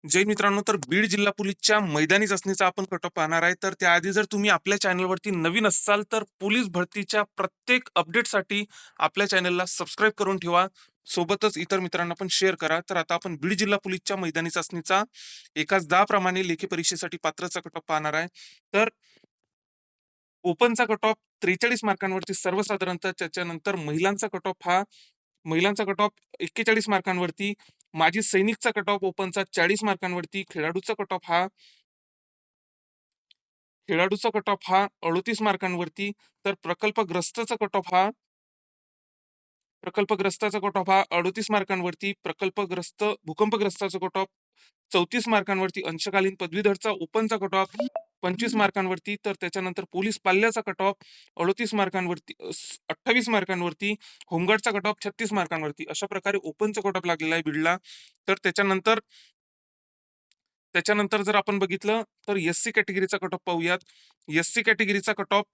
जय मित्रांनो, तर बीड जिल्हा पोलीसच्या मैदानी चाचणीचा आपण कट ऑफ पाहणार आहे. तर त्याआधी जर तुम्ही आपल्या चॅनलवरती नवीन असाल तर पोलीस भरतीच्या प्रत्येक अपडेटसाठी आपल्या चॅनलला सबस्क्राईब करून ठेवा. सोबतच इतर मित्रांना पण शेअर करा. तर आता आपण बीड जिल्हा पोलीसच्या मैदानी चाचणीचा एकाच 10 प्रमाणे लेखी परीक्षेसाठी पात्रता कट ऑफ पाहणार आहे. तर ओपनचा कट ऑफ 43 मार्कांवरती सर्वसाधारणतः, त्याच्यानंतर महिलांचा कट ऑफ 41 मार्कांवरती, माजी सैनिकचा कट ऑफ ओपनचा 40 मार्कांवरती, खेळाडूचा कट ऑफ हा 38 मार्कांवरती, तर प्रकल्पग्रस्ताचा कट ऑफ हा 38 मार्कांवरती, भूकंपग्रस्ताचा कट ऑफ 34 मार्कांवरती, अंशकालीन पदवीधरचा ओपनचा कट ऑफ 25 मार्कांवरती, तर त्याच्यानंतर पोलीस पाल्याचा कट ऑफ 28 मार्कांवरती, होमगार्डचा कट ऑफ 36 मार्कांवरती. अशा प्रकारे ओपनचा कट ऑफ लागलेला आहे बीडला. तर त्याच्यानंतर त्याच्यानंतर जर आपण बघितलं तर एससी कॅटेगरीचा कट ऑफ पाहूयात. एससी कॅटेगरीचा कट ऑफ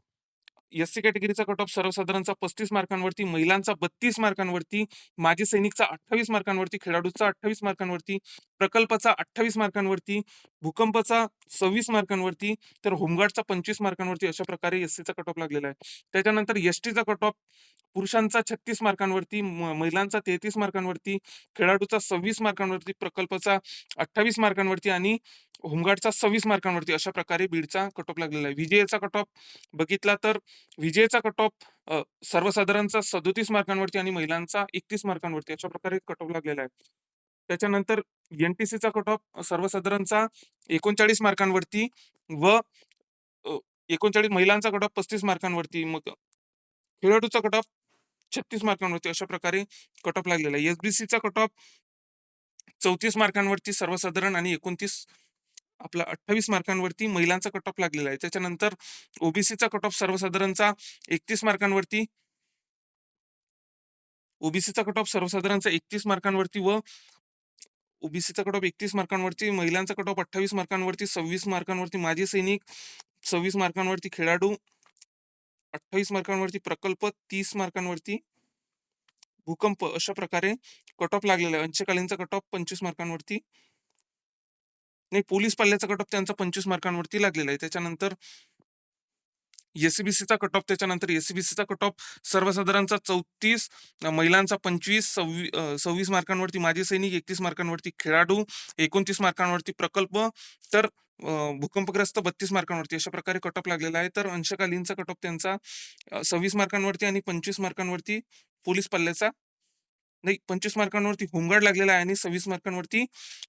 एससी कॅटेगरीचा कट ऑफ सर्वसाधारणचा 35 मार्कांवरती, महिलांचा 32 मार्कांवरती, माजी सैनिकचा 28 मार्कांवरती, खेळाडूचा 28 मार्कांवरती, प्रकल्पाचा 28 मार्कांवरती, भूकंपचा 26 मार्कांवरती, तर होमगार्डचा 25 मार्कांवरती. अशा प्रकारे एससीचा कट ऑफ लागलेला आहे. त्याच्यानंतर एसटीचा कट ऑफ पुरुषांचा 36 मार्कांवरती, महिलांचा 33 मार्कांवरती, खेळाडूचा 26 मार्कांवरती, प्रकल्पाचा 28 मार्कांवरती आणि होमगार्डचा 26 मार्कांवरती. अशा प्रकारे बीडचा कट ऑफ लागलेला आहे. विजयचा कट ऑफ बघितला तर विजयचा कट ऑफ सर्वसाधारणचा 37 मार्कांवरती आणि महिलांचा 31 मार्कांवरती. अशा प्रकारे कट ऑफ लागलेला आहे. त्याच्यानंतर एनटीसीचा कट ऑफ सर्वसाधारणचा 39 मार्कांवरती व 39 महिलांचा कट ऑफ 35 मार्कांवरती, मग खेळाडूचा कट ऑफ 36 मार्कांवरती. अशा प्रकारे कट ऑफ लागलेला आहे. एसबीसीचा कट ऑफ 34 मार्कांवरती सर्वसाधारण आणि 28 मार्कांवरती महिलांचा कट ऑफ लागलेला आहे. त्याच्यानंतर ओबीसीचा कट ऑफ सर्वसाधारणचा 31 मार्कांवरती, ओबीसीचा कट ऑफ सर्वसाधारणचा 31 मार्कांवरती व ओबीसीचा कट ऑफ 31 मार्कांवरती, महिलांचा कट ऑफ 28 मार्कांवरती, 26 मार्कांवरती माजी सैनिक, 26 मार्कांवरती खेळाडू, 28 मार्कांवरती प्रकल्प, 30 मार्कांवरती भूकंप. अशा प्रकारे कट ऑफ लागलेला आहे. अंशकालीनचा कट ऑफ 25 मार्कांवरती, नाही, पोलीस पाल्याचा कट ऑफ त्यांचा 25 मार्कांवरती लागलेला आहे. त्याच्यानंतर एससीबीसीचा कट ऑफ सर्वसाधारणचा 34, महिलांचा 25, 26 मार्कांवरती माजी सैनिक, 31 मार्कांवरती खेळाडू, 29 मार्कांवरती प्रकल्प, तर भूकंपग्रस्त 32 मार्कांवरती. अशा प्रकारे कट ऑफ लागलेला आहे. तर अंशकालीनचा कट ऑफ त्यांचा 26 मार्कांवरती आणि 25 मार्कांवरती पोलीस पल्ल्याचा, नाही, 25 मार्कांवरती होमगार्ड लागलेला आहे आणि 26 मार्कांवरती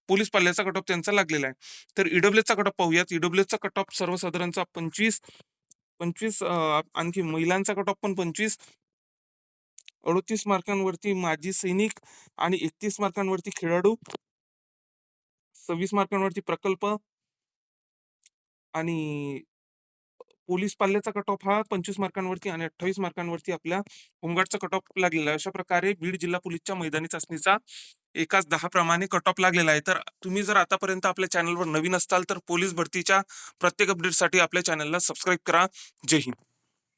पोलीस पल्ल्याचा कट ऑफ त्यांचा लागलेला आहे. तर ईडब्ल्यूचा कट ऑफ पाहूयात. ईडब्ल्यूचा कट ऑफ सर्वसाधारणचा 25, आणखी महिलांचा कट ऑफ पण 25, 38 मार्कांवरती माजी सैनिक आणि 31 मार्कांवरती खेळाडू, 26 मार्कांवरती प्रकल्प आणि पोलीस पाल्याचा कट ऑफ हा 25 मार्कांवरती आणि 28 मार्कांवरती आपल्या होमगार्डचा कट ऑफ लागलेला आहे. अशा प्रकारे बीड जिल्हा पोलीसच्या मैदानी चाचणीचा एकाच 10 प्रमाणे कट ऑफ लागलेला आहे. तर तुम्ही जर आतापर्यंत आपल्या चॅनलवर नवीन असताल तर पोलीस भरतीच्या प्रत्येक अपडेटसाठी आपल्या चॅनलला सबस्क्राईब करा. जय हिंद.